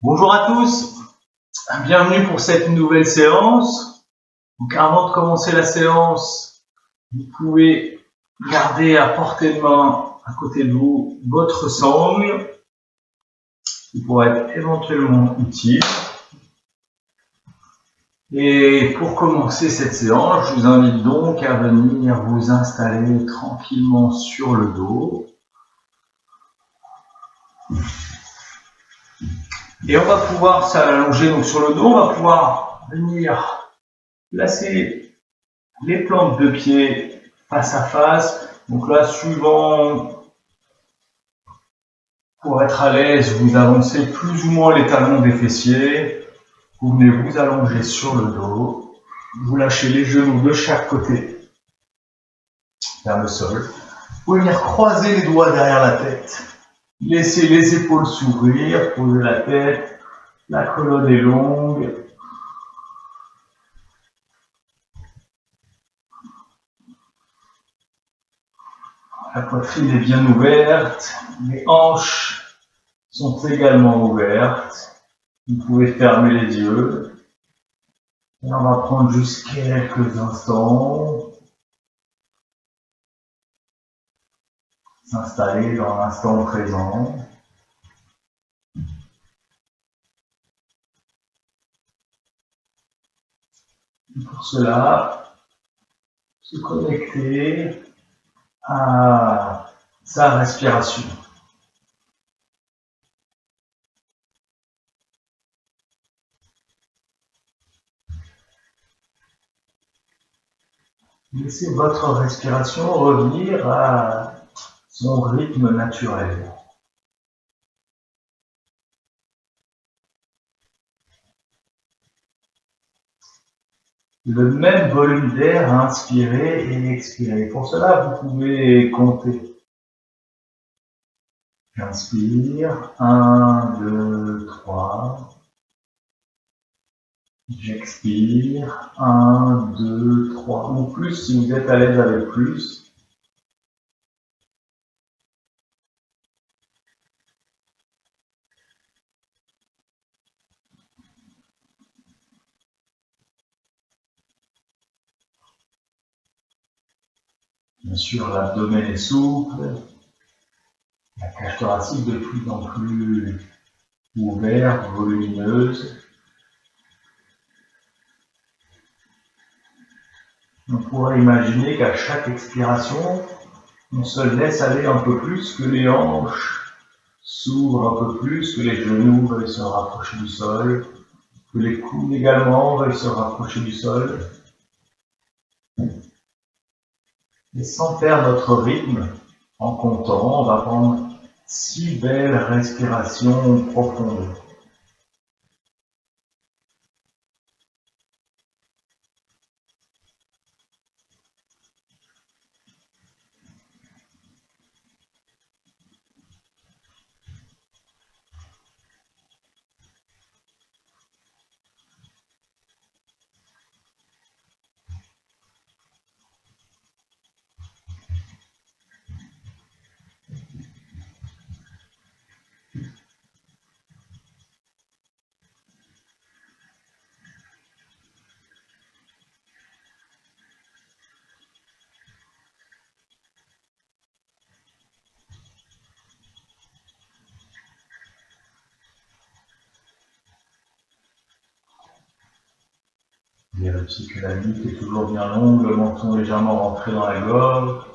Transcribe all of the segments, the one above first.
Bonjour à tous, bienvenue pour cette nouvelle séance. Donc avant de commencer la séance, vous pouvez garder à portée de main à côté de vous votre sangle qui pourrait être éventuellement utile. Et pour commencer cette séance, je vous invite donc à venir vous installer tranquillement sur le dos. Et on va pouvoir s'allonger donc sur le dos, on va pouvoir venir placer les plantes de pied face à face. Donc là, suivant, pour être à l'aise, vous avancez plus ou moins les talons des fessiers. Vous venez vous allonger sur le dos. Vous lâchez les genoux de chaque côté vers le sol. Vous pouvez venir croiser les doigts derrière la tête. Laissez les épaules s'ouvrir, posez la tête. La colonne est longue. La poitrine est bien ouverte. Les hanches sont également ouvertes. Vous pouvez fermer les yeux. Et on va prendre juste quelques instants. S'installer dans l'instant présent. Et pour cela, se connecter à sa respiration. Laissez votre respiration revenir à son rythme naturel. Le même volume d'air à inspirer et expirer. Pour cela, vous pouvez compter. J'inspire, 1, 2, 3. J'expire, 1, 2, 3. Ou plus si vous êtes à l'aise avec plus. Bien sûr, l'abdomen est souple, la cage thoracique de plus en plus ouverte, volumineuse. On pourrait imaginer qu'à chaque expiration, on se laisse aller un peu plus, que les hanches s'ouvrent un peu plus, que les genoux veuillent se rapprocher du sol, que les coudes également veuillent se rapprocher du sol. Et sans perdre notre rythme, en comptant, on va prendre 6 belles respirations profondes. Vérifiez que la nuque est toujours bien longue, le menton légèrement rentré dans la gorge.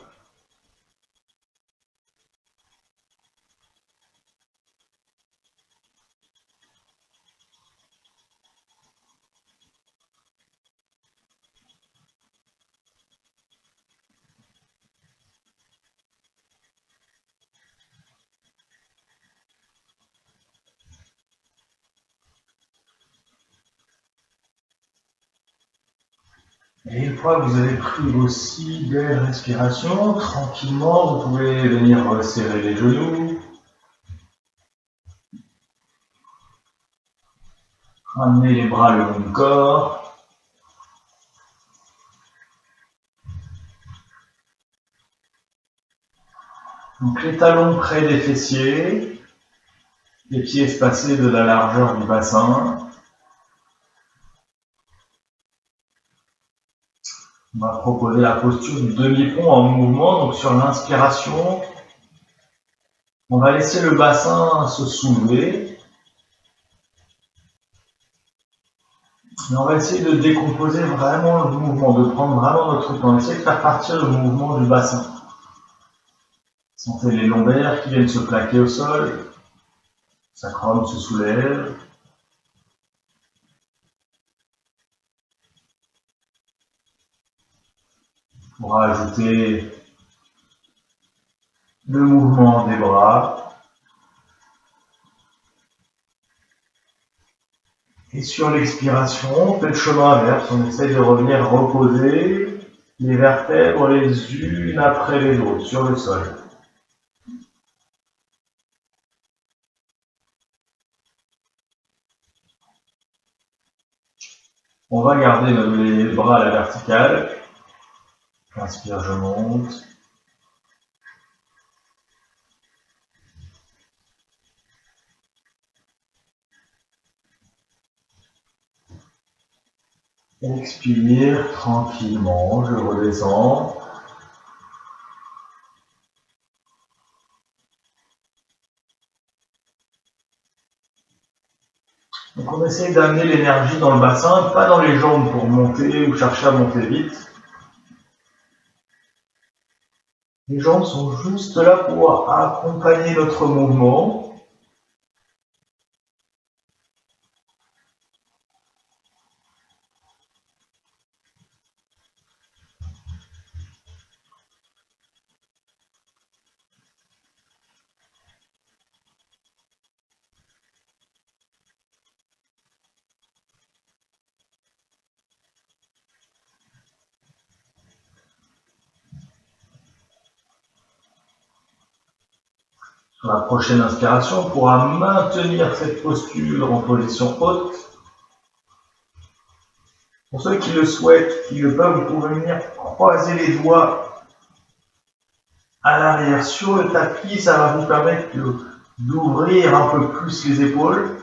Et une fois que vous avez pris vos 6 belles respirations, tranquillement, vous pouvez venir resserrer les genoux. Ramener les bras le long du corps. Donc les talons près des fessiers. Les pieds espacés de la largeur du bassin. On va proposer la posture du demi-pont en mouvement. Donc sur l'inspiration, on va laisser le bassin se soulever. Et on va essayer de décomposer vraiment le mouvement, de prendre vraiment notre temps. Essayer de faire partir le mouvement du bassin. Sentez les lombaires qui viennent se plaquer au sol. Sacrum se soulève. On va ajouter le mouvement des bras. Et sur l'expiration, on fait le chemin inverse. On essaye de revenir reposer les vertèbres les unes après les autres sur le sol. On va garder les bras à la verticale. Inspire, je monte. Expire tranquillement, je redescends. Donc on essaye d'amener l'énergie dans le bassin, pas dans les jambes pour monter ou chercher à monter vite. Les jambes sont juste là pour accompagner notre mouvement. Sur la prochaine inspiration, on pourra maintenir cette posture en position haute. Pour ceux qui le souhaitent, qui le peuvent, vous pouvez venir croiser les doigts à l'arrière sur le tapis. Ça va vous permettre d'ouvrir un peu plus les épaules.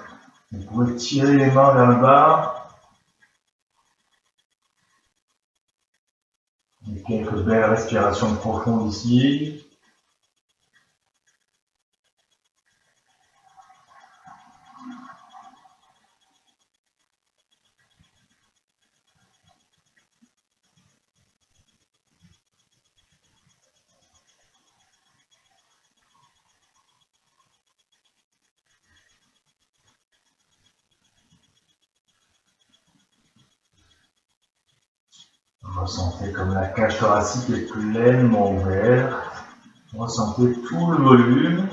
Vous pouvez tirer les mains vers le bas. Et quelques belles respirations profondes ici. Ressentez comme la cage thoracique est pleinement ouverte. Ressentez tout le volume.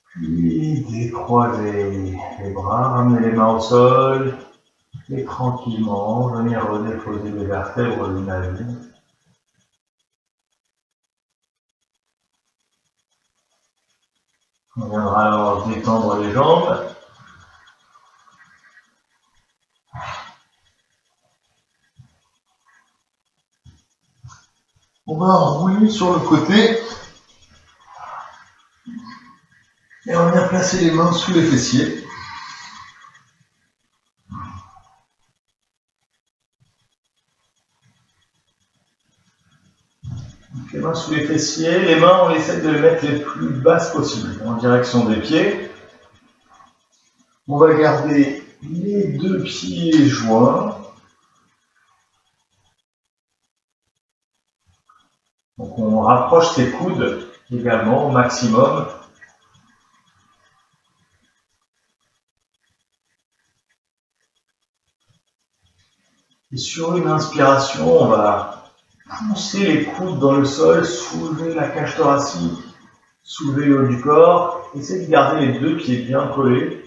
Puis décroisez les bras, ramenez les mains au sol. Et tranquillement, venir redéposer les vertèbres l'une à l'une. On viendra alors détendre les jambes. On va rouler sur le côté. Et on vient placer les mains sous les fessiers. Donc les mains sous les fessiers. Les mains, on essaie de les mettre les plus basses possibles, en direction des pieds. On va garder les deux pieds joints. Donc on rapproche ses coudes également au maximum. Et sur une inspiration, on va pousser les coudes dans le sol, soulever la cage thoracique, soulever le haut du corps. Essayez de garder les deux pieds bien collés.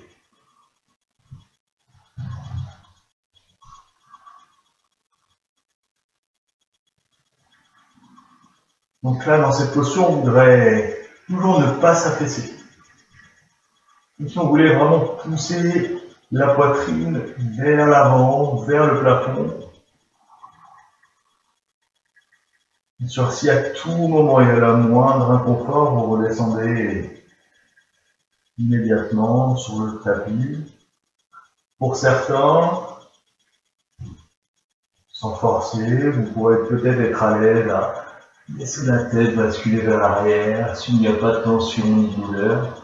Donc là, dans cette posture, on voudrait toujours ne pas s'affaisser. Et si on voulait vraiment pousser la poitrine vers l'avant, vers le plafond. Bien sûr, si à tout moment il y a le moindre inconfort, vous redescendez immédiatement sur le tapis. Pour certains, sans forcer, vous pourrez peut-être être à l'aise à laisser la tête basculer vers l'arrière s'il n'y a pas de tension ni douleur.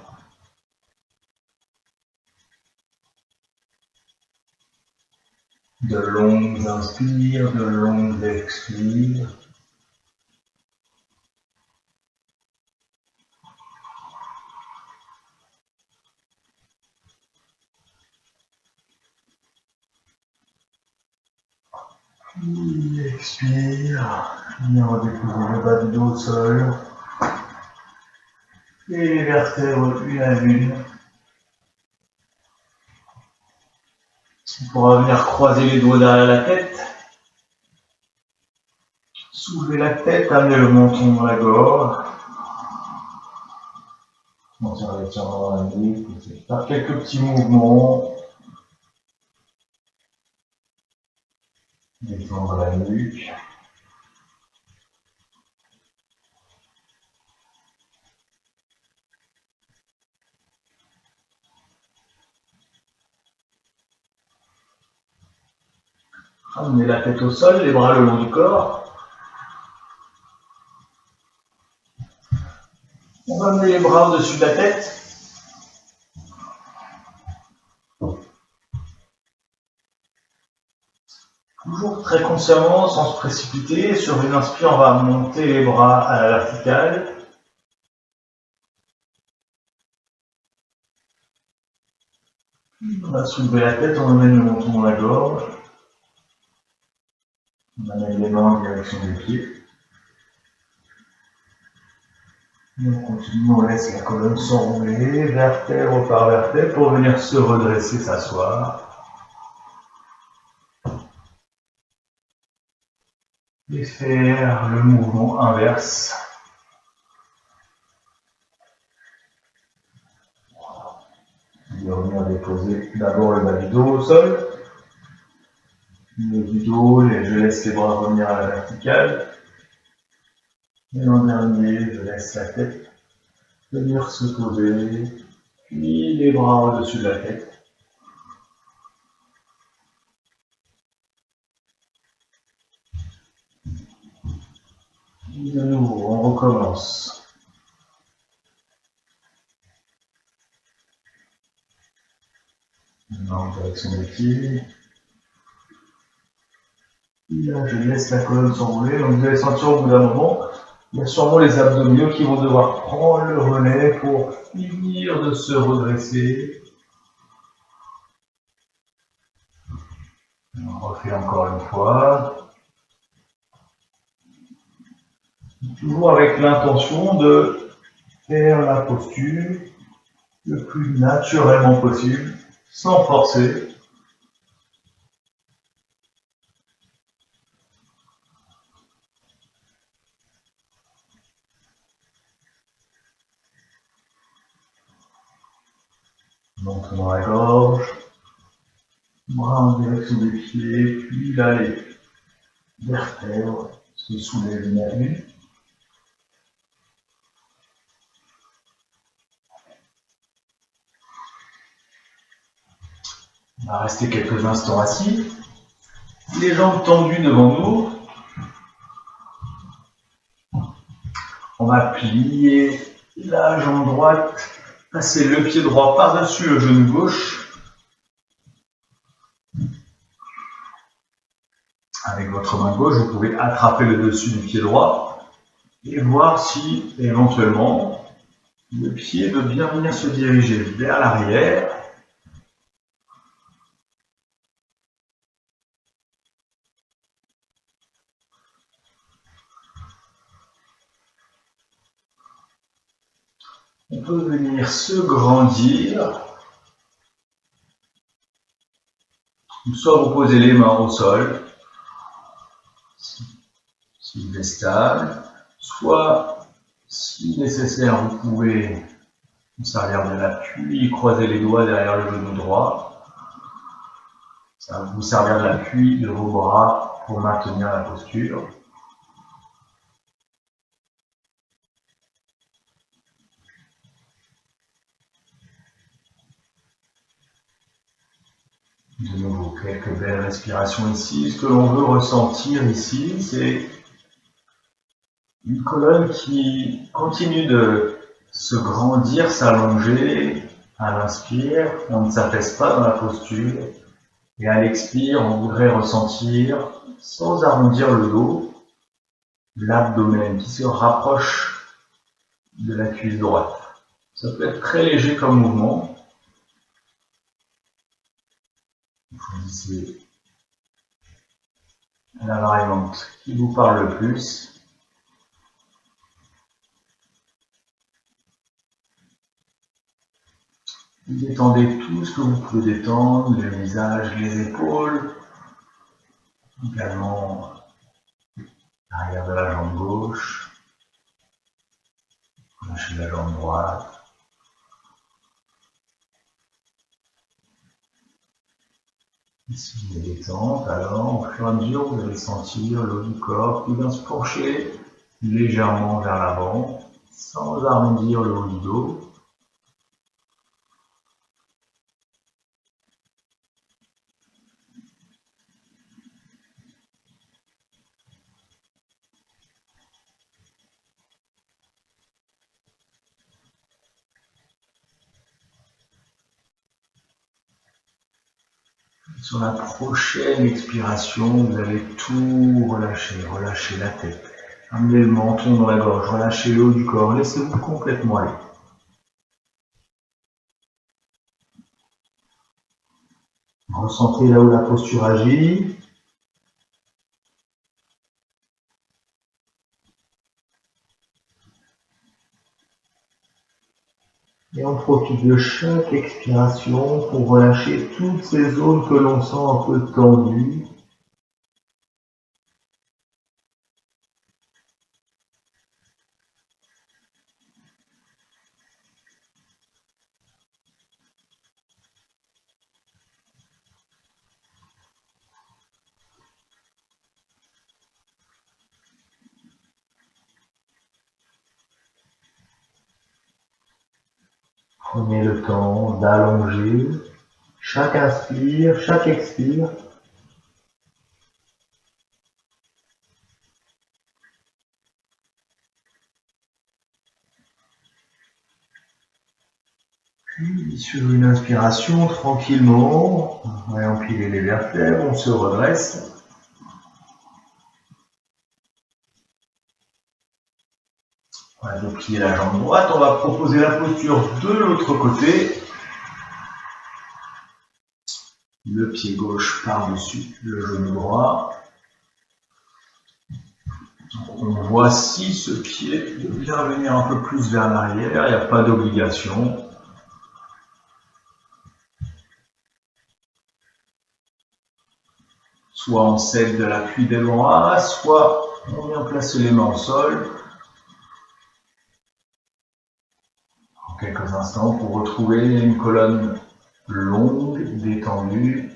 De longues inspires, de longues expires. Puis expire, bien redécouvrir le bas du dos au sol. Et les vertèbres une à une. On pourra venir croiser les doigts derrière la tête. Soulever la tête, amener le menton dans la gorge. Sentir l'étirement dans la nuque. Faire quelques petits mouvements. Détendre la nuque. Ramener la tête au sol, les bras le long du corps. On va amener les bras au-dessus de la tête. Toujours très consciemment, sans se précipiter. Sur une inspire, on va monter les bras à la verticale. On va soulever la tête, on emmène le menton dans la gorge. On amène les mains en direction des pieds. Et on continue, on laisse la colonne s'enrouler, vertèbre par vertèbre, pour venir se redresser, s'asseoir. Et faire le mouvement inverse. Et revenir déposer d'abord le bas du dos au sol. Le du dos, et je laisse les bras revenir à la verticale. Et en dernier, je laisse la tête venir se poser, puis les bras au-dessus de la tête. Et de nouveau, on recommence. Maintenant, en direction des pieds. Et là, je laisse la colonne s'enrouler. Donc, vous allez sentir au bout d'un moment, il y a sûrement les abdominaux qui vont devoir prendre le relais pour finir de se redresser. On refait encore une fois. Toujours avec l'intention de faire la posture le plus naturellement possible, sans forcer. Menton dans la gorge, bras en direction des pieds, puis là les vertèbres se soulèvent une à une. On va rester quelques instants assis, les jambes tendues devant nous. On va plier la jambe droite, passer le pied droit par-dessus le genou gauche. Avec votre main gauche, vous pouvez attraper le dessus du pied droit et voir si, éventuellement, le pied veut bien venir se diriger vers l'arrière. On peut venir se grandir, ou soit vous posez les mains au sol, si vous êtes stable, soit, si nécessaire, vous pouvez vous servir de l'appui, croiser les doigts derrière le genou droit. Ça va vous servir de l'appui de vos bras pour maintenir la posture. Quelques belles respirations ici. Ce que l'on veut ressentir ici, c'est une colonne qui continue de se grandir, s'allonger. À l'inspire, on ne s'affaisse pas dans la posture. Et à l'expire, on voudrait ressentir, sans arrondir le dos, l'abdomen qui se rapproche de la cuisse droite. Ça peut être très léger comme mouvement. Choisissez la variante qui vous parle le plus. Détendez tout ce que vous pouvez détendre, le visage, les épaules, également l'arrière de la jambe gauche, lâchez la jambe droite. Ici, les détentes, alors, au fur et à mesure, vous allez sentir le haut du corps qui vient se pencher légèrement vers l'avant, sans arrondir le haut du dos. Sur la prochaine expiration, vous allez tout relâcher. Relâchez la tête. Amenez le menton dans la gorge. Relâchez le haut du corps. Laissez-vous complètement aller. Ressentez là où la posture agit. Et on profite de chaque expiration pour relâcher toutes ces zones que l'on sent un peu tendues. Prenez le temps d'allonger chaque inspire, chaque expire. Puis, sur une inspiration, tranquillement, on va empiler les vertèbres, on se redresse. On va déplier la jambe droite, on va proposer la posture de l'autre côté. Le pied gauche par-dessus le genou droit. On voit si ce pied devient venir un peu plus vers l'arrière, il n'y a pas d'obligation. Soit on cède de l'appui des bras, soit on vient placer les mains au sol. En quelques instants pour retrouver une colonne longue, détendue.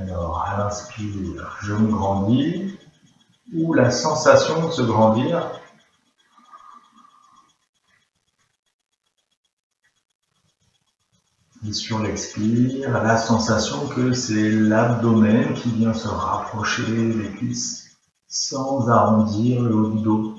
Alors, à l'inspire, je me grandis, ou la sensation de se grandir. Et sur l'expire, la sensation que c'est l'abdomen qui vient se rapprocher des cuisses sans arrondir le haut du dos.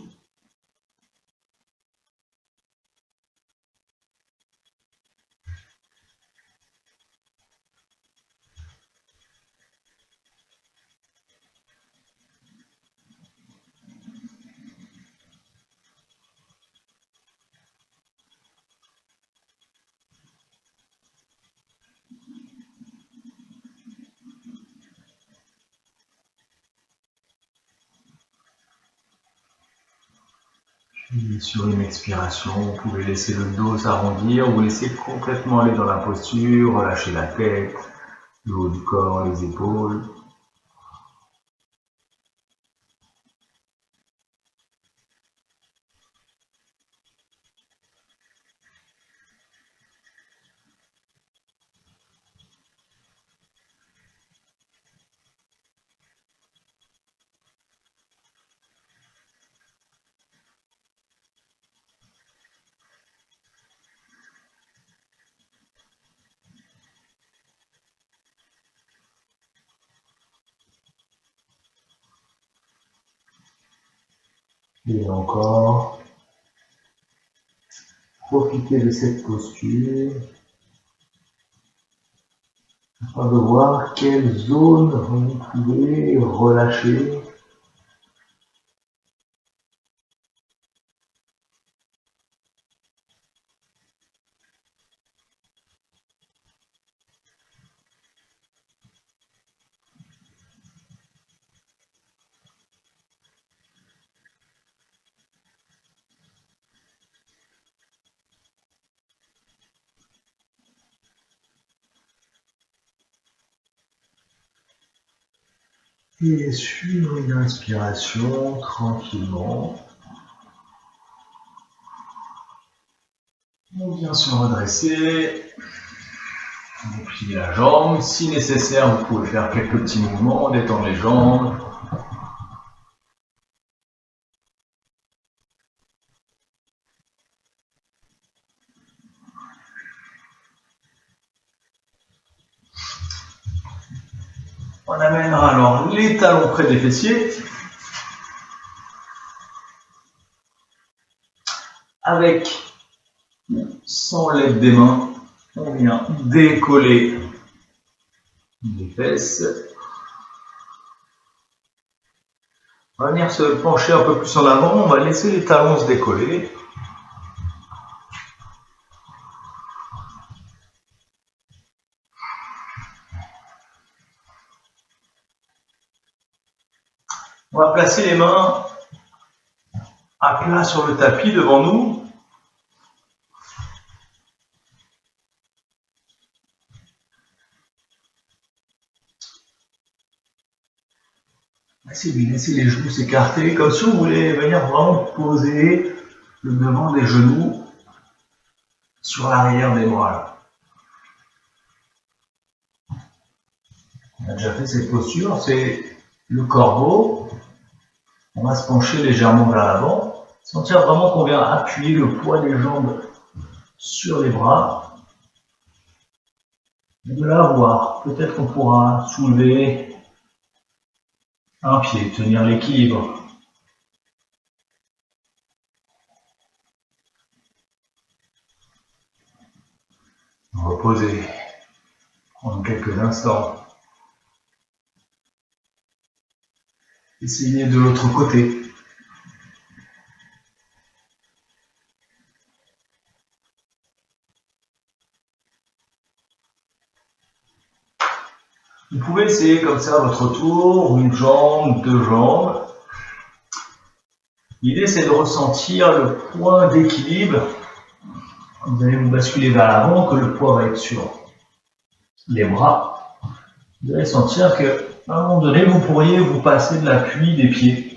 Et sur une expiration, vous pouvez laisser le dos s'arrondir ou laisser complètement aller dans la posture, relâcher la tête, le haut du corps, les épaules. Et encore. Profitez de cette posture afin de voir quelle zone vous pouvez relâcher. Et suivre une inspiration tranquillement. On vient se redresser. Vous pliez la jambe. Si nécessaire, vous pouvez faire quelques petits mouvements, détendre les jambes. On amènera alors les talons près des fessiers. Avec, sans l'aide des mains, on vient décoller les fesses. On va venir se pencher un peu plus en avant. On va laisser les talons se décoller. On va placer les mains à plat sur le tapis devant nous. Essayez de laisser les genoux s'écarter, comme si vous voulez venir vraiment poser le devant des genoux sur l'arrière des bras. On a déjà fait cette posture, c'est le corbeau. On va se pencher légèrement vers l'avant. Sentir vraiment qu'on vient appuyer le poids des jambes sur les bras. Et de là voir, peut-être qu'on pourra soulever un pied, tenir l'équilibre. Reposer. Prendre quelques instants. Essayez de l'autre côté. Vous pouvez essayer comme ça à votre tour, une jambe, deux jambes. L'idée c'est de ressentir le point d'équilibre. Vous allez vous basculer vers l'avant, que le poids va être sur les bras. Vous allez sentir qu'à un moment donné, vous pourriez vous passer de l'appui des pieds.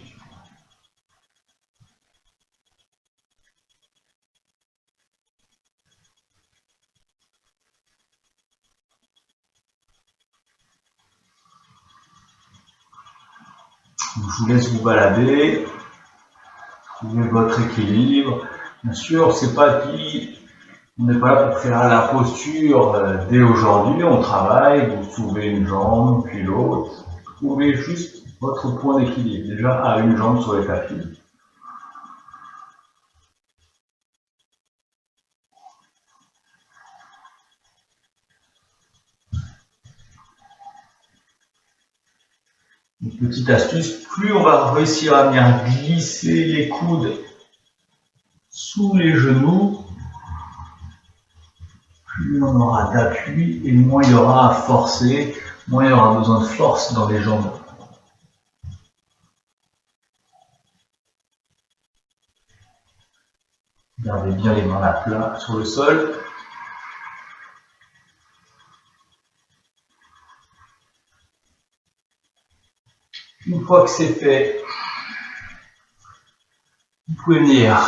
Je vous laisse vous balader, trouver votre équilibre. Bien sûr, c'est pas dit, on n'est pas là pour faire la posture dès aujourd'hui, on travaille, vous soulevez une jambe, puis l'autre. Trouvez juste votre point d'équilibre, déjà à une jambe sur les tapis. Une petite astuce, plus on va réussir à venir glisser les coudes sous les genoux, plus on aura d'appui et moins il y aura à forcer, moins il y aura besoin de force dans les jambes. Gardez bien les mains à plat sur le sol. Une fois que c'est fait, vous pouvez venir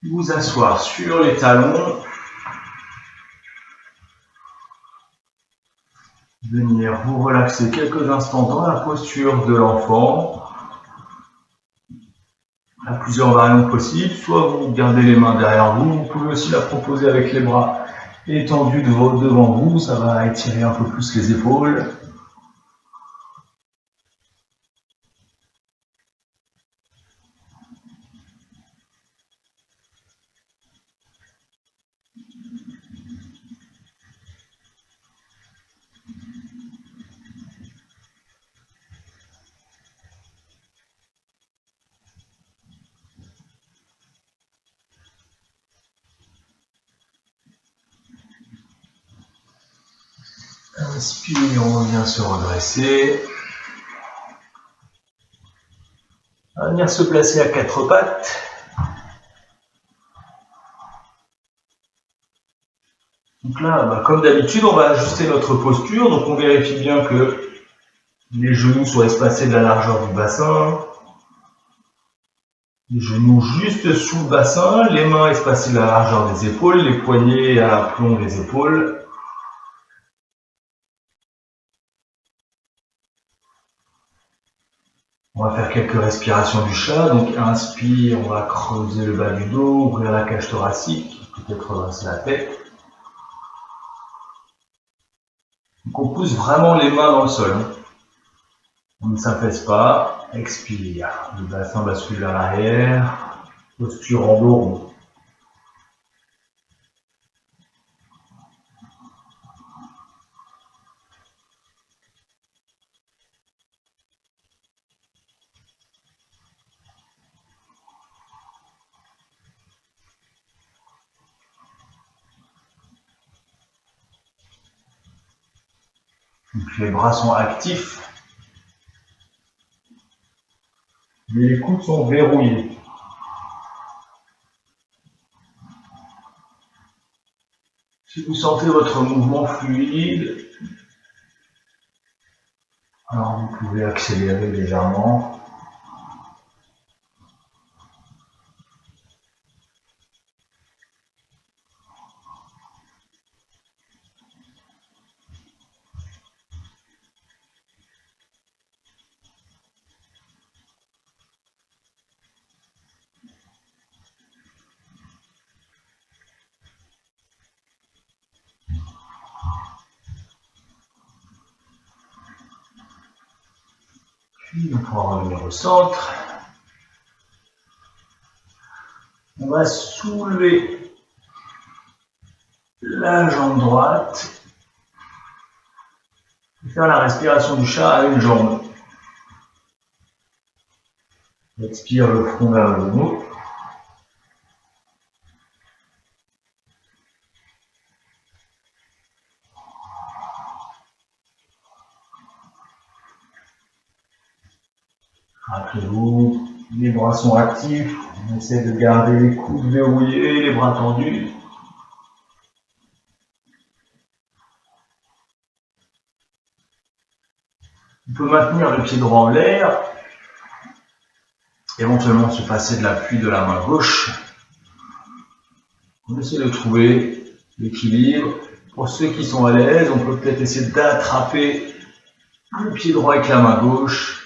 vous asseoir sur les talons. Venir vous relaxer quelques instants dans la posture de l'enfant. Il y a plusieurs variantes possibles. Soit vous gardez les mains derrière vous, vous pouvez aussi la proposer avec les bras étendus devant vous. Ça va étirer un peu plus les épaules. Inspire, on vient se redresser. On va venir se placer à quatre pattes. Donc là, comme d'habitude, on va ajuster notre posture. Donc on vérifie bien que les genoux soient espacés de la largeur du bassin. Les genoux juste sous le bassin, les mains espacées de la largeur des épaules, les poignets à l'aplomb des épaules. On va faire quelques respirations du chat. Donc inspire, on va creuser le bas du dos, ouvrir la cage thoracique, peut-être redresser la tête. Donc on pousse vraiment les mains dans le sol. On ne s'affaisse pas. Expire. Le bassin bascule vers l'arrière. Posture en dos rond. Donc les bras sont actifs. Mais les coudes sont verrouillés. Si vous sentez votre mouvement fluide, alors vous pouvez accélérer légèrement. Puis on pourra revenir au centre. On va soulever la jambe droite et faire la respiration du chat à une jambe. Expire le front vers le genou. Rappelez-vous, les bras sont actifs. On essaie de garder les coudes verrouillés, les bras tendus. On peut maintenir le pied droit en l'air. Éventuellement se passer de l'appui de la main gauche. On essaie de trouver l'équilibre. Pour ceux qui sont à l'aise, on peut peut-être essayer d'attraper le pied droit avec la main gauche.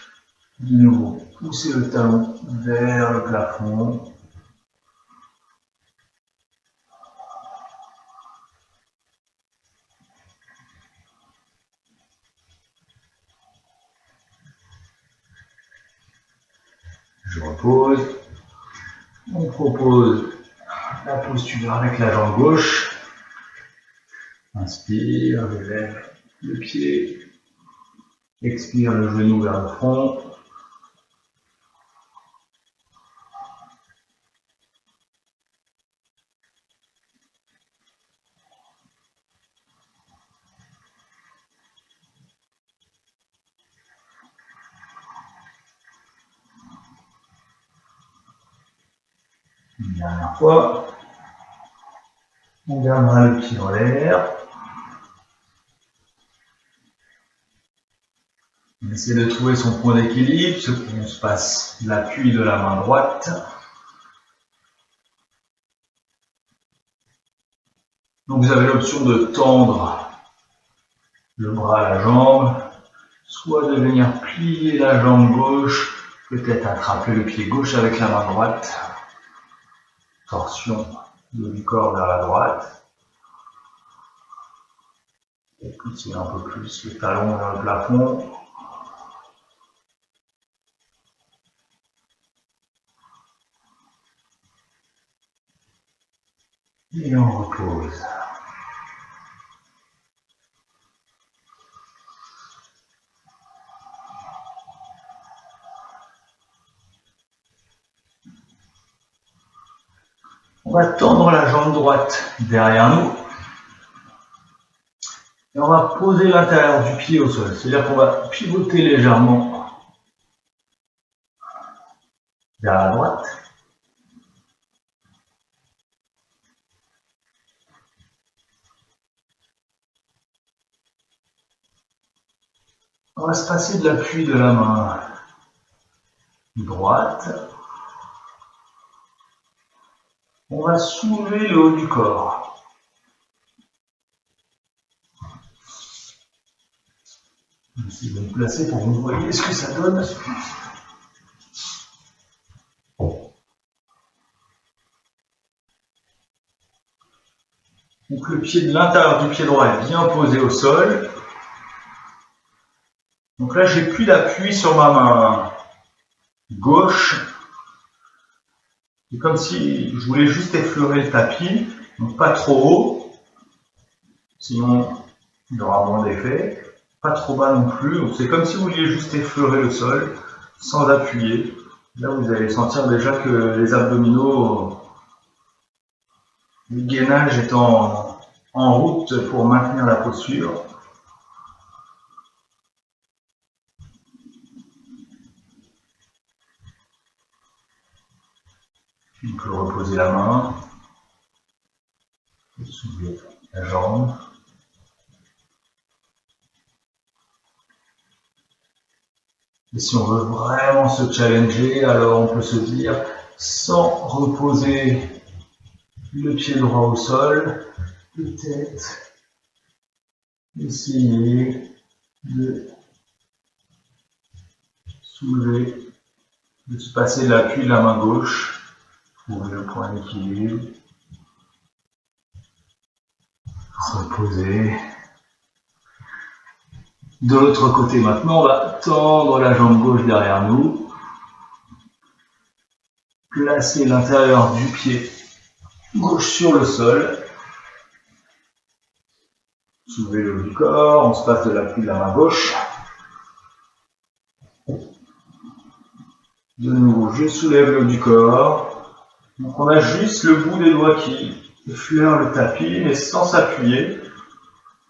De nouveau, pousser le talon vers le plafond. Je repose. On propose la posture avec la jambe gauche. Inspire, je lève le pied. Expire le genou vers le front. Une dernière fois. On gardera le pied dans l'air. On essaie de trouver son point d'équilibre, ce qu'on se passe l'appui de la main droite. Donc vous avez l'option de tendre le bras à la jambe, soit de venir plier la jambe gauche, peut-être attraper le pied gauche avec la main droite. Torsion du corps vers la droite. Et pousser un peu plus le talon vers le plafond. Et on repose. On va tendre la jambe droite derrière nous. Et on va poser l'intérieur du pied au sol, c'est-à-dire qu'on va pivoter légèrement vers la droite. On va se passer de l'appui de la main droite. On va soulever le haut du corps. Je vais essayer de me placer pour que vous voyez ce que ça donne. Donc le pied de l'intérieur du pied droit est bien posé au sol. Donc là, j'ai plus d'appui sur ma main gauche. C'est comme si je voulais juste effleurer le tapis, donc pas trop haut, sinon il y aura moins d'effet. Pas trop bas non plus, donc c'est comme si vous vouliez juste effleurer le sol sans appuyer. Là, vous allez sentir déjà que les abdominaux, le gainage est en route pour maintenir la posture. On peut reposer la main, soulever la jambe. Et si on veut vraiment se challenger, alors on peut se dire, sans reposer le pied droit au sol, peut-être essayer de soulever, de se passer de l'appui de la main gauche, trouver le point d'équilibre, se reposer. De l'autre côté maintenant, on va tendre la jambe gauche derrière nous, placer l'intérieur du pied gauche sur le sol, soulever le haut du corps, on se passe de l'appui de la main gauche. De nouveau, je soulève le haut du corps. Donc on a juste le bout des doigts qui effleure le tapis, mais sans s'appuyer.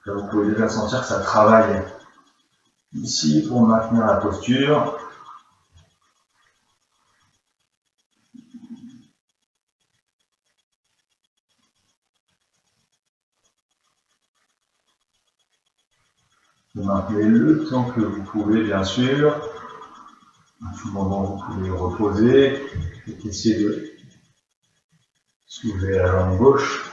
Là, vous pouvez déjà sentir que ça travaille ici pour maintenir la posture. Vous maintenez le temps que vous pouvez, bien sûr. À tout moment, vous pouvez reposer. Et essayer de soulever la jambe gauche.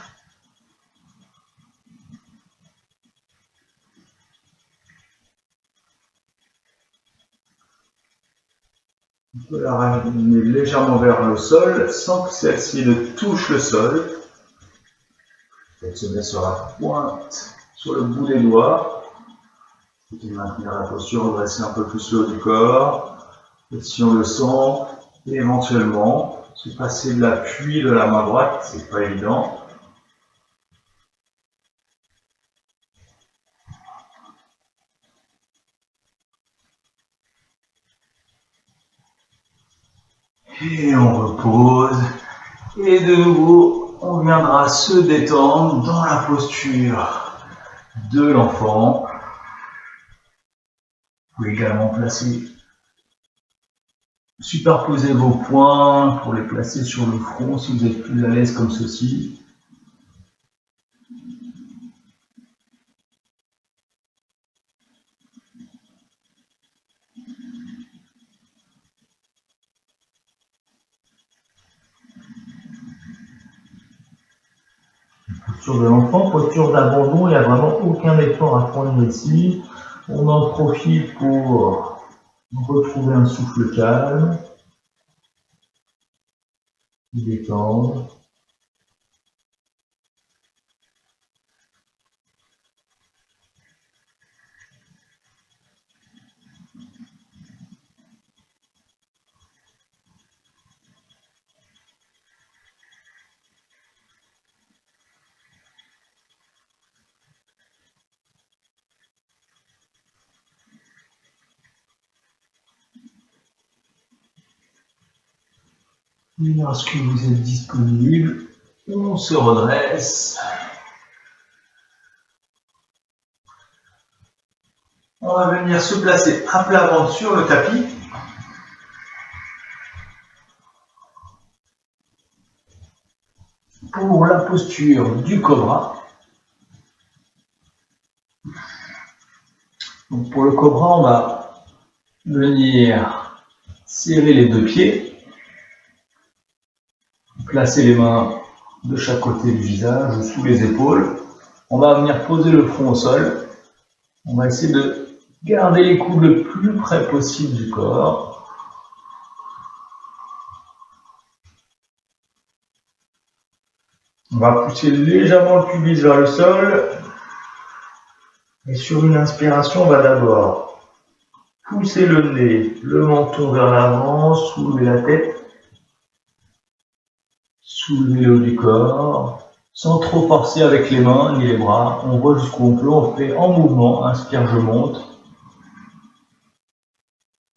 On peut la ramener légèrement vers le sol sans que celle-ci ne touche le sol. Elle se met sur la pointe, sur le bout des doigts. Et maintenir la posture, redresser un peu plus le haut du corps. Et si on le sent, éventuellement, se passer de l'appui de la main droite, c'est pas évident. Et on repose. Et de nouveau, on viendra se détendre dans la posture de l'enfant. Vous pouvez également superposer vos poings pour les placer sur le front si vous êtes plus à l'aise comme ceci. Posture de l'enfant, posture d'abandon, il n'y a vraiment aucun effort à prendre ici. On en profite pour retrouver un souffle calme, détendre. Et lorsque vous êtes disponible, on se redresse. On va venir se placer à plat ventre sur le tapis. Pour la posture du cobra. Donc pour le cobra, on va venir serrer les deux pieds, placer les mains de chaque côté du visage ou sous les épaules. On va venir poser le front au sol. On va essayer de garder les coudes le plus près possible du corps. On va pousser légèrement le pubis vers le sol. Et sur une inspiration, on va d'abord pousser le nez, le menton vers l'avant, soulever la tête, soulever le haut du corps, sans trop forcer avec les mains ni les bras. On voit jusqu'où on peut, on fait en mouvement. Inspire, je monte.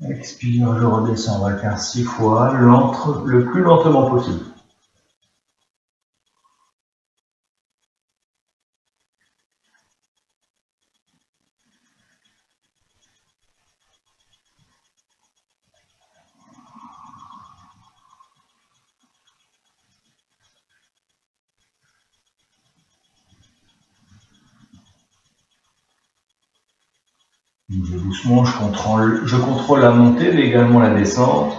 Expire, je redescends. On va le faire 6 fois, le plus lentement possible. Doucement, je contrôle la montée, mais également la descente.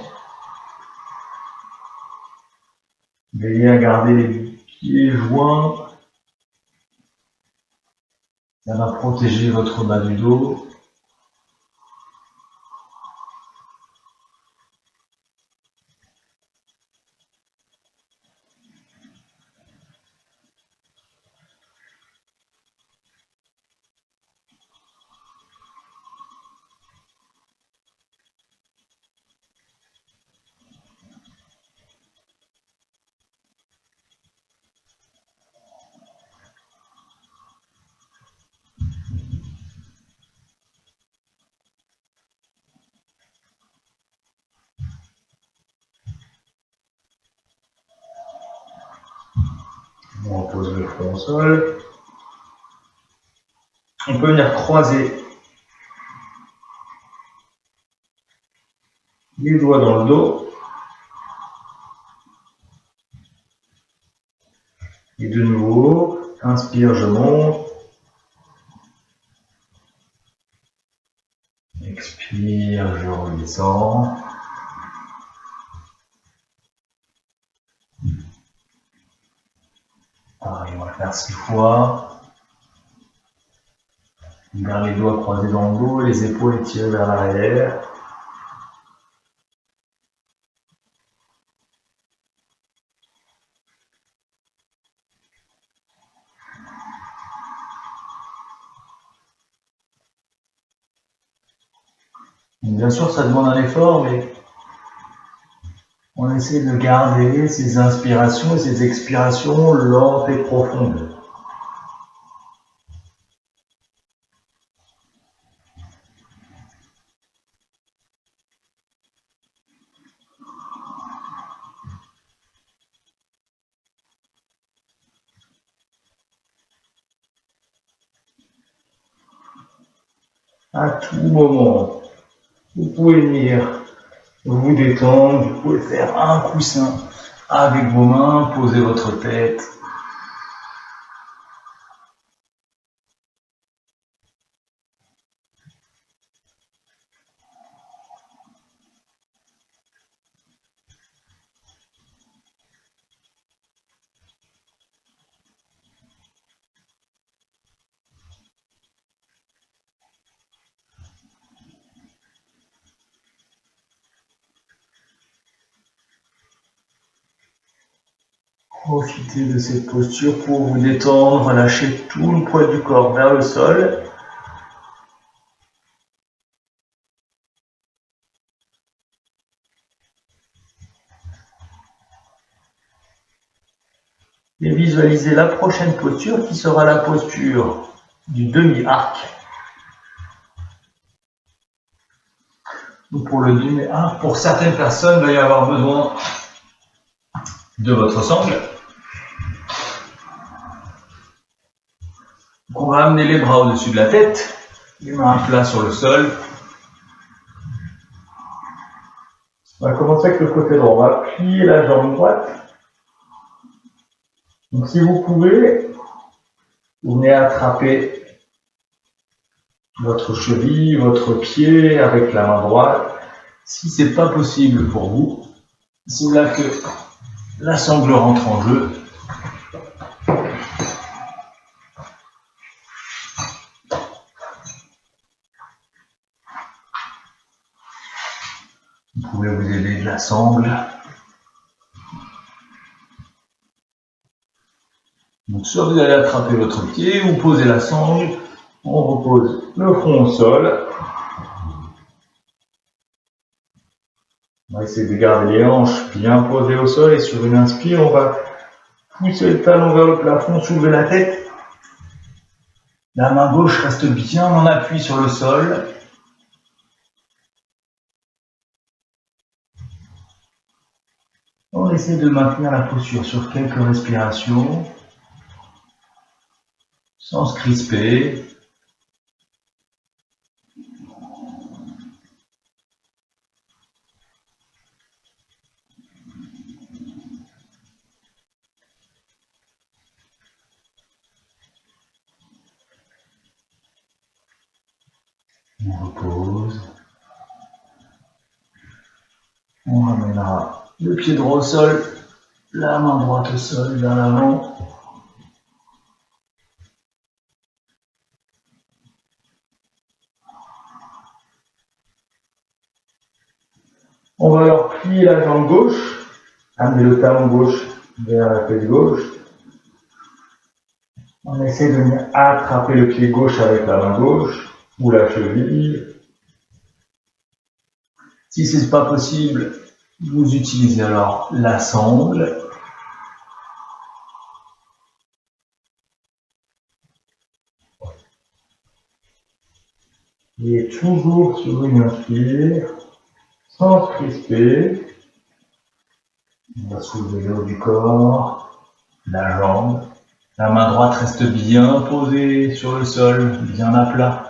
Veillez à garder les pieds joints. Ça va protéger votre bas du dos. On pose le front au sol. On peut venir croiser les doigts dans le dos. Et de nouveau, inspire, je monte. Expire, je redescends. Pareil, on va le faire 6 fois. Garde les doigts croisés dans le dos, les épaules étirées vers l'arrière. Bien sûr, ça demande un effort, mais on essaie de garder ces inspirations et ces expirations lentes et profondes. À tout moment, vous pouvez venir vous détendre, vous pouvez faire un coussin avec vos mains, poser votre tête. Profitez de cette posture pour vous détendre, relâcher tout le poids du corps vers le sol. Et visualisez la prochaine posture qui sera la posture du demi-arc. Donc pour le demi-arc, pour certaines personnes, il va y avoir besoin de votre sangle. Donc on va amener les bras au-dessus de la tête. Les mains à plat sur le sol. On va commencer avec le côté droit. On va plier la jambe droite. Donc si vous pouvez, vous venez attraper votre cheville, votre pied avec la main droite. Si ce n'est pas possible pour vous, c'est là que la sangle rentre en jeu. Vous pouvez vous aider de la sangle. Donc soit vous allez attraper votre pied, vous posez la sangle, on repose le front au sol. On va essayer de garder les hanches bien posées au sol et sur une inspire, on va pousser le talon vers le plafond, soulever la tête. La main gauche reste bien en appui sur le sol. On essaie de maintenir la posture sur quelques respirations, sans se crisper. On repose. On ramènera le pied droit au sol, la main droite au sol, vers l'avant. On va alors plier la jambe gauche, amener le talon gauche vers la fesse gauche. On essaie de venir attraper le pied gauche avec la main gauche ou la cheville. Si ce n'est pas possible, vous utilisez alors la sangle. Et toujours sur une inspire, sans se crisper. On va soulever le haut du corps, la jambe. La main droite reste bien posée sur le sol, bien à plat.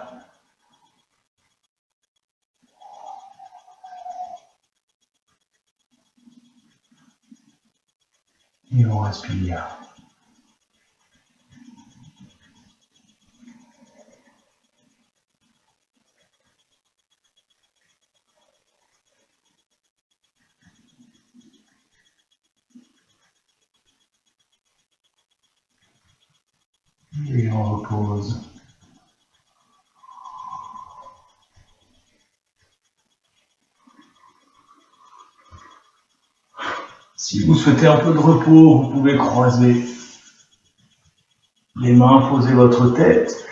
Et on respire. Et on repose. Si vous souhaitez un peu de repos, vous pouvez croiser les mains, poser votre tête.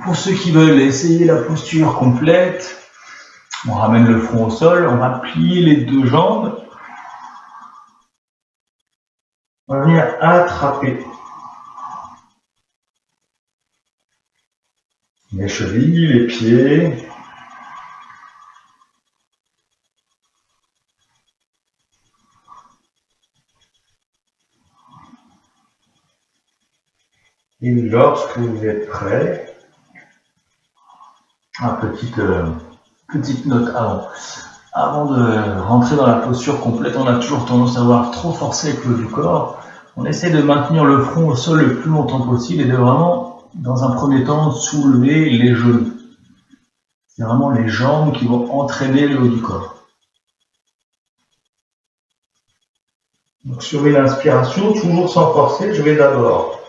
Pour ceux qui veulent essayer la posture complète, on ramène le front au sol, on va plier les deux jambes. On va venir attraper les chevilles, les pieds. Et lorsque vous êtes prêt, petite note avant de rentrer dans la posture complète, on a toujours tendance à avoir trop forcé avec le haut du corps. On essaie de maintenir le front au sol le plus longtemps possible et de vraiment, dans un premier temps, soulever les genoux. C'est vraiment les jambes qui vont entraîner le haut du corps. Donc sur une inspiration, toujours sans forcer, je vais d'abord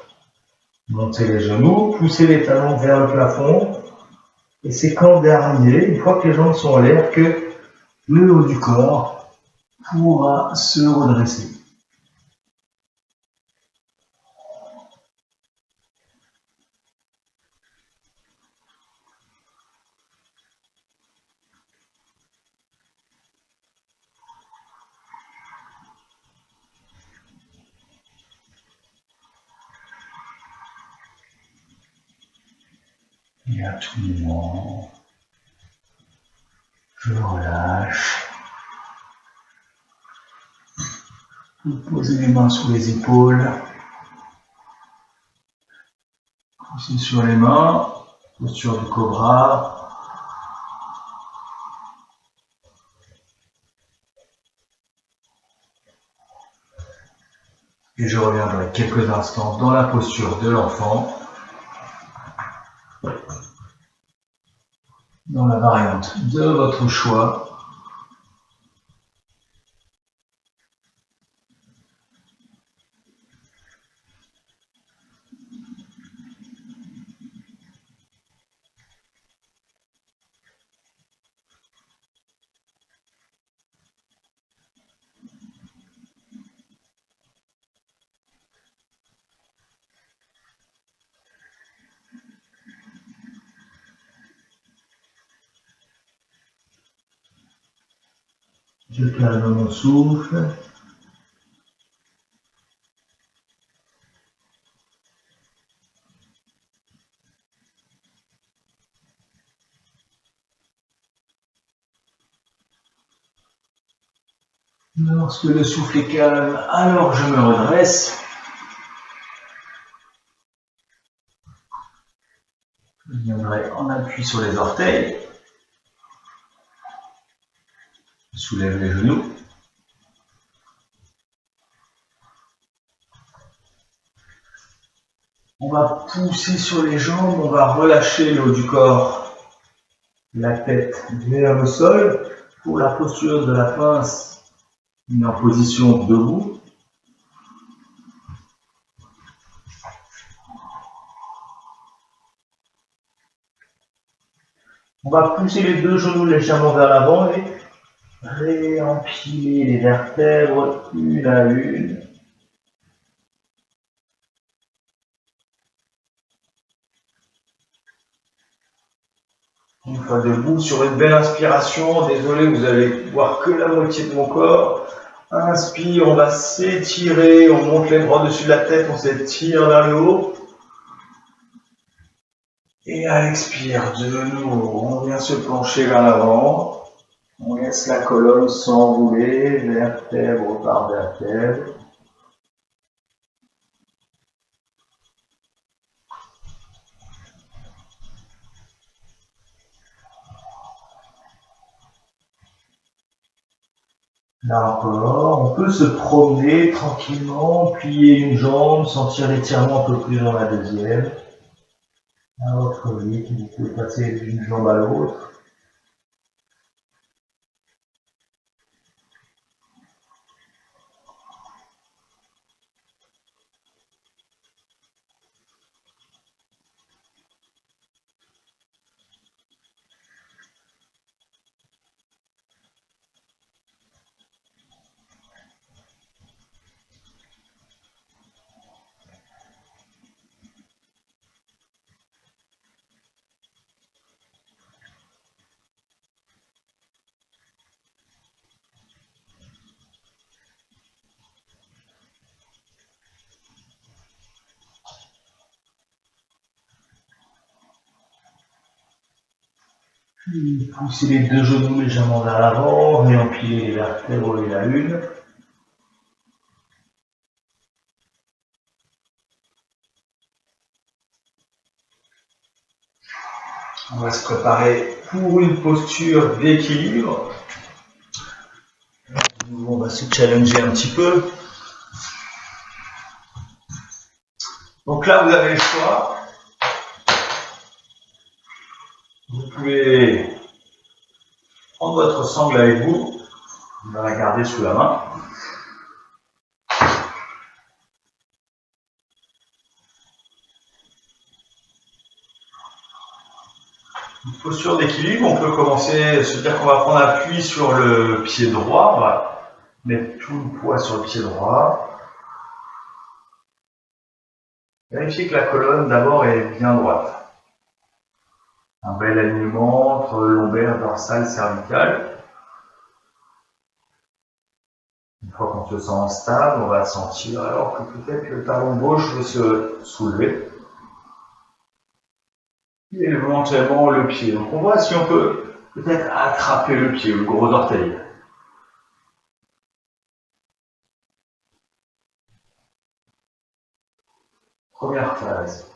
monter les genoux, pousser les talons vers le plafond. Et c'est qu'en dernier, une fois que les jambes sont en l'air, que le haut du corps pourra se redresser. Et à tout moment, je relâche. Vous posez les mains sous les épaules. Poussez sur les mains. Posture du cobra. Et je reviendrai quelques instants dans la posture de l'enfant, dans la variante de votre choix. Je calme mon souffle. Lorsque le souffle est calme, alors je me redresse. Je viendrai en appui sur les orteils. Je soulève les genoux. On va pousser sur les jambes, on va relâcher le haut du corps, la tête vers le sol. Pour la posture de la pince, on est en position debout. On va pousser les deux genoux légèrement vers l'avant et réempiler les vertèbres une à une. Une fois debout, sur une belle inspiration, désolé, vous allez voir que la moitié de mon corps. Inspire, on va s'étirer, on monte les bras au-dessus de la tête, on s'étire vers le haut. Et à l'expire, de nouveau, on vient se pencher vers l'avant. On laisse la colonne s'enrouler, vertèbre par vertèbre. Là encore, on peut se promener tranquillement, plier une jambe, sentir l'étirement un peu plus dans la deuxième. À votre rythme, vous pouvez passer d'une jambe à l'autre. Puis poussez les deux genoux légèrement vers l'avant, réempilez les vertèbres une à une. On va se préparer pour une posture d'équilibre. On va se challenger un petit peu. Donc là, vous avez le choix. Vous pouvez prendre votre sangle avec vous. On va la garder sous la main. Une posture d'équilibre, on peut commencer, se dire qu'on va prendre appui sur le pied droit. On va mettre tout le poids sur le pied droit. Vérifiez que la colonne d'abord est bien droite. Un bel alignement entre lombaire, dorsale, cervicale. Une fois qu'on se sent stable, on va sentir alors que peut-être le talon gauche veut se soulever. Et éventuellement le pied. Donc on voit si on peut peut-être attraper le pied, le gros orteil. Première phase.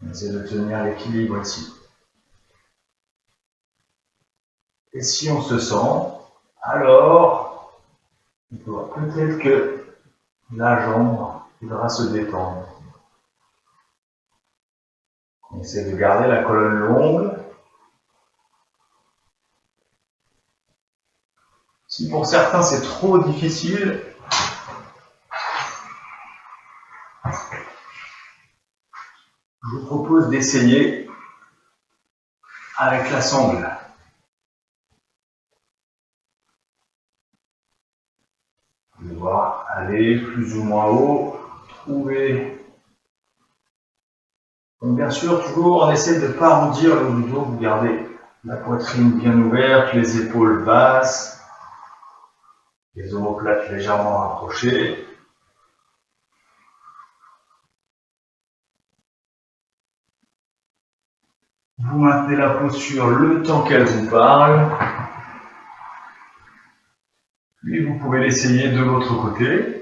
On essaie de tenir l'équilibre ici. Et si on se sent, alors, on peut voir peut-être que la jambe devra se détendre. On essaie de garder la colonne longue. Si pour certains c'est trop difficile, je vous propose d'essayer avec la sangle. Vous allez voir aller plus ou moins haut, trouver. Donc bien sûr, toujours on essaie de ne pas arrondir le haut du dos, vous gardez la poitrine bien ouverte, les épaules basses, les omoplates légèrement rapprochées. Vous maintenez la posture le temps qu'elle vous parle. Puis vous pouvez l'essayer de l'autre côté.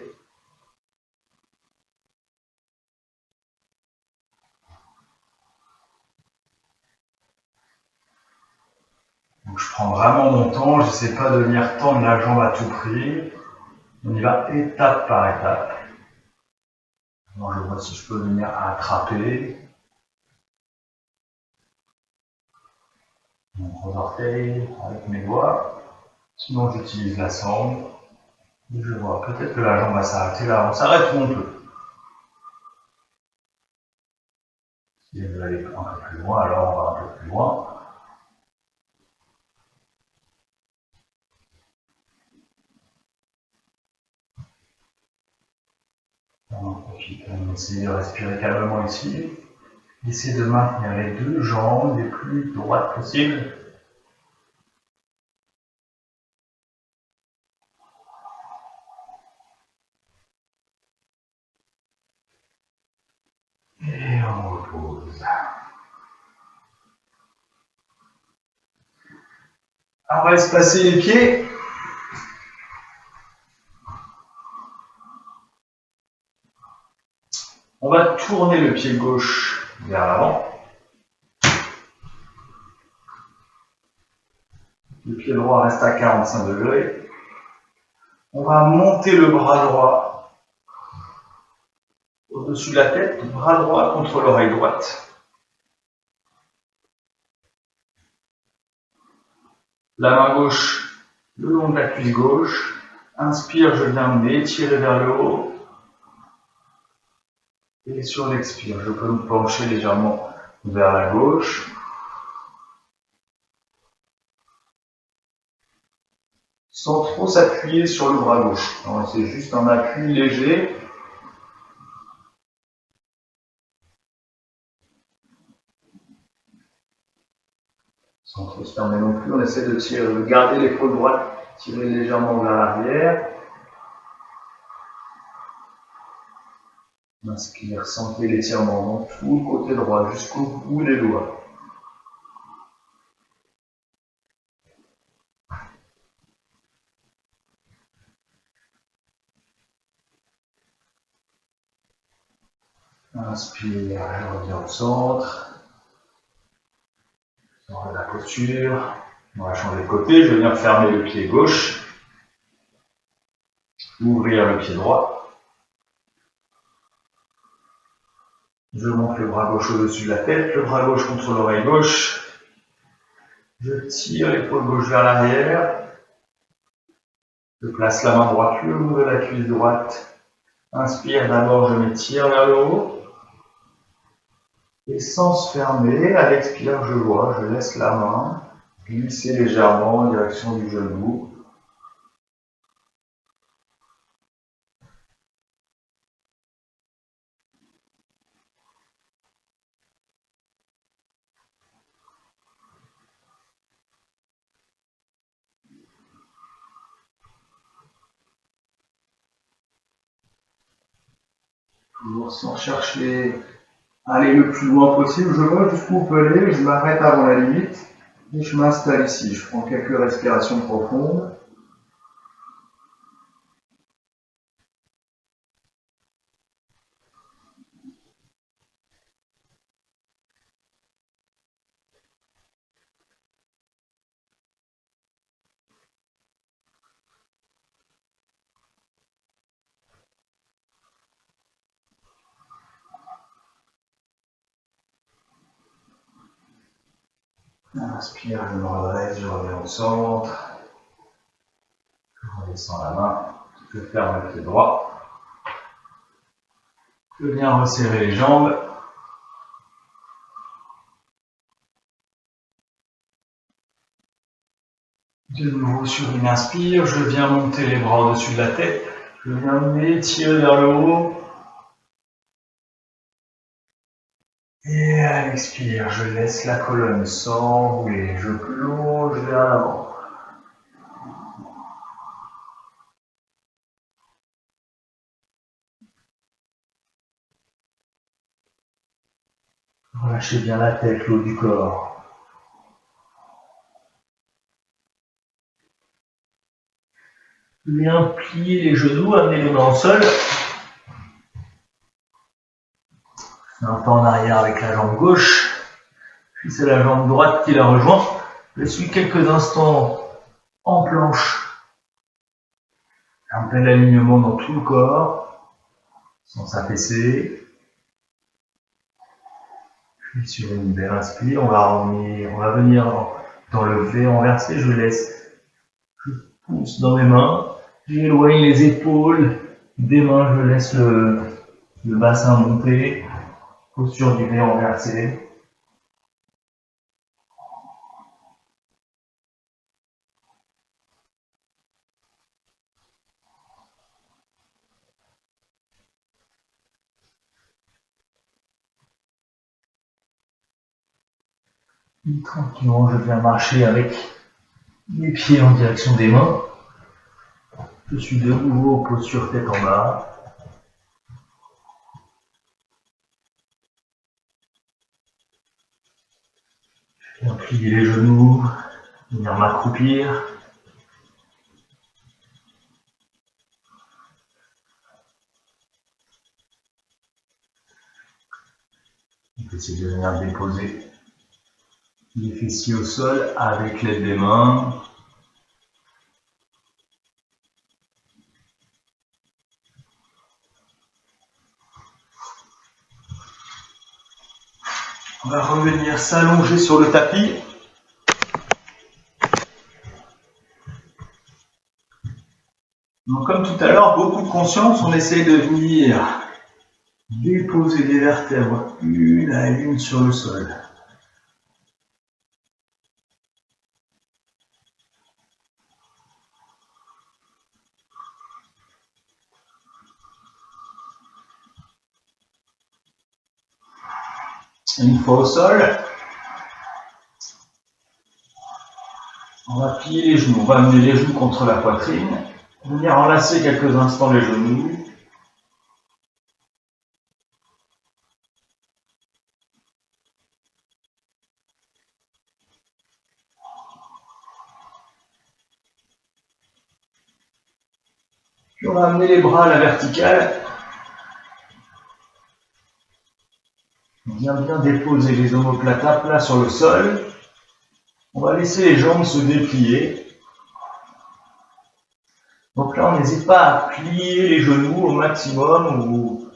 Donc je prends vraiment mon temps, je n'essaie pas de venir tendre la jambe à tout prix. On y va étape par étape. Moi je vois si je peux venir attraper. Mon gros orteil avec mes doigts. Sinon j'utilise la sangle. Et je vois peut-être que la jambe va s'arrêter là. On s'arrête où on peut. Si elle veut aller un peu plus loin, alors on va un peu plus loin. On en profite, on essaie de respirer calmement ici. Essayez de maintenir les deux jambes les plus droites possibles. Et on repose. Alors, on va espacer les pieds. On va tourner le pied gauche vers l'avant. Le pied droit reste à 45 degrés. On va monter le bras droit au-dessus de la tête, bras droit contre l'oreille droite. La main gauche le long de la cuisse gauche. Inspire, je viens m'étirer vers le haut. Et sur l'expire, je peux me pencher légèrement vers la gauche. Sans trop s'appuyer sur le bras gauche. C'est juste un appui léger. Sans trop se fermer non plus, on essaie de tirer, de garder l'épaule droite, tirer légèrement vers l'arrière. Inspire, sentez l'étirement dans tout le côté droit, jusqu'au bout des doigts. Inspire, je reviens au centre. On remet la posture. On va changer de côté, je viens fermer le pied gauche. Ouvrir le pied droit. Je monte le bras gauche au-dessus de la tête, le bras gauche contre l'oreille gauche. Je tire l'épaule gauche vers l'arrière. Je place la main droite le long de la cuisse droite. Inspire, d'abord je m'étire vers le haut. Et sans se fermer, à l'expire, je vois, je laisse la main glisser légèrement en direction du genou. Toujours sans chercher à aller le plus loin possible. Je vois jusqu'où on peut aller, je m'arrête avant la limite et je m'installe ici. Je prends quelques respirations profondes. Inspire, je me redresse, je reviens au centre. Je redescends la main. Je ferme le pied droit. Je viens resserrer les jambes. De nouveau sur une inspire, je viens monter les bras au-dessus de la tête. Je viens m'étirer vers le haut. Et à l'expire, je laisse la colonne s'enrouler. Je plonge vers l'avant. Relâchez bien la tête, le haut du corps. Bien plier les genoux, amener les mains au sol. Un pas en arrière avec la jambe gauche. Puis c'est la jambe droite qui la rejoint. Je suis quelques instants en planche. Un bel alignement dans tout le corps, sans s'affaisser. Puis sur une belle inspire, on va venir dans le V renversé. Je pousse dans mes mains. J'éloigne les épaules des mains, je laisse le bassin monter. Posture du V renversé. Et tranquillement, je viens marcher avec les pieds en direction des mains. Je suis de nouveau posture tête en bas. Je viens plier les genoux, venir m'accroupir. On peut essayer de venir déposer les fessiers au sol avec l'aide des mains. On va revenir s'allonger sur le tapis. Donc comme tout à l'heure, beaucoup de conscience, on essaie de venir déposer les vertèbres une à une sur le sol. Une fois au sol, on va plier les genoux, on va amener les genoux contre la poitrine, venir enlacer quelques instants les genoux. Puis on va amener les bras à la verticale. On vient bien déposer les omoplates à plat sur le sol. On va laisser les jambes se déplier. Donc là, on n'hésite pas à plier les genoux au maximum ou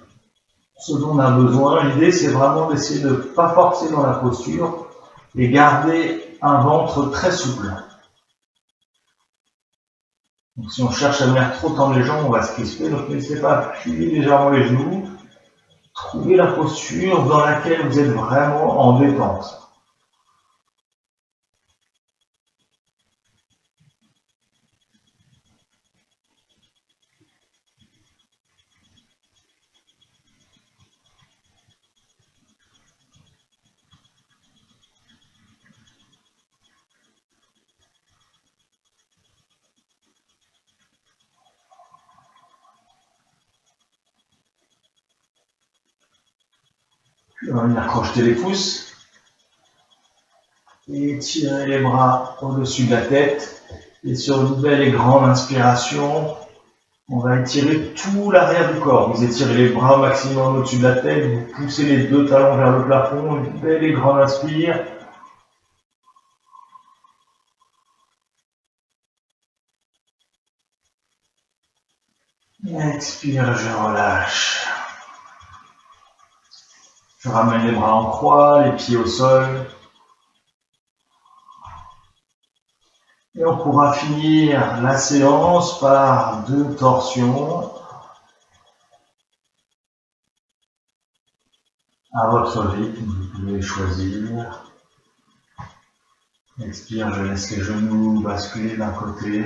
ce dont on a besoin. L'idée, c'est vraiment d'essayer de ne pas forcer dans la posture et garder un ventre très souple. Donc si on cherche à venir trop tendre les jambes, on va se crisper. Donc n'hésitez pas à plier légèrement les genoux. Trouvez la posture dans laquelle vous êtes vraiment en détente. Puis on va venir crocheter les pouces. Et tirer les bras au-dessus de la tête. Et sur une belle et grande inspiration, on va étirer tout l'arrière du corps. Vous étirez les bras au maximum au-dessus de la tête. Vous poussez les deux talons vers le plafond. Une belle et grande inspire. Expire, je relâche. Je ramène les bras en croix, les pieds au sol. Et on pourra finir la séance par 2 torsions à votre rythme, vous pouvez choisir. Expire, je laisse les genoux basculer d'un côté.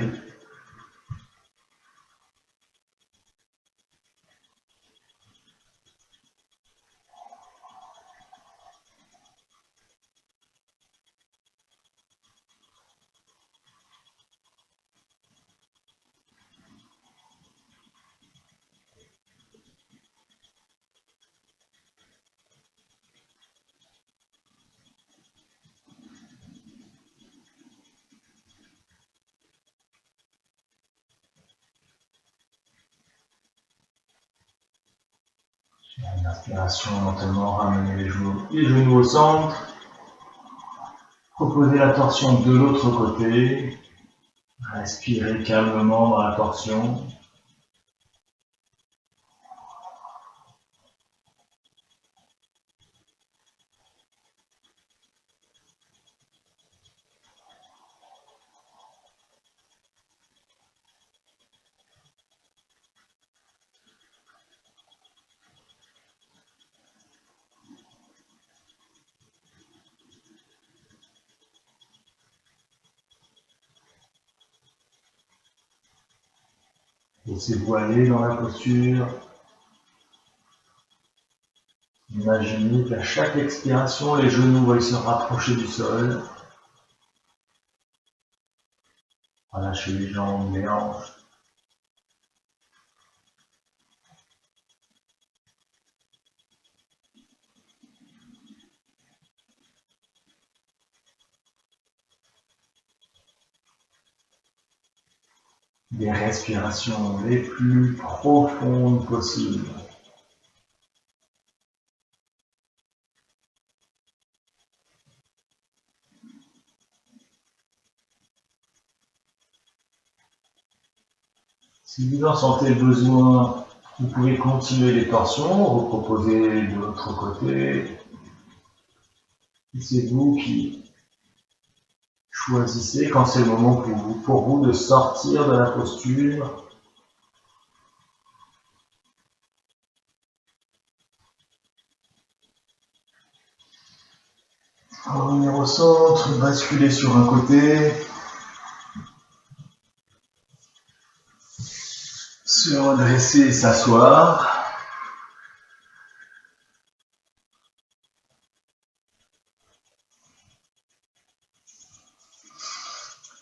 Une inspiration, maintenant ramenez les genoux au centre. Proposez la torsion de l'autre côté. Respirez calmement dans la torsion. Laissez-vous aller dans la posture. Imaginez qu'à chaque expiration, les genoux vont se rapprocher du sol. Relâchez les jambes, les hanches. Des respirations les plus profondes possibles. Si vous en sentez le besoin, vous pouvez continuer les torsions, reproposer de l'autre côté. Et c'est vous qui choisissez quand c'est le moment pour vous de sortir de la posture. Revenir au centre, basculer sur un côté. Se redresser et s'asseoir.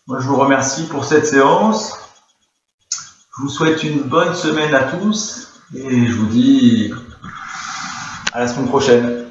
Moi, je vous remercie pour cette séance. Je vous souhaite une bonne semaine à tous et je vous dis à la semaine prochaine.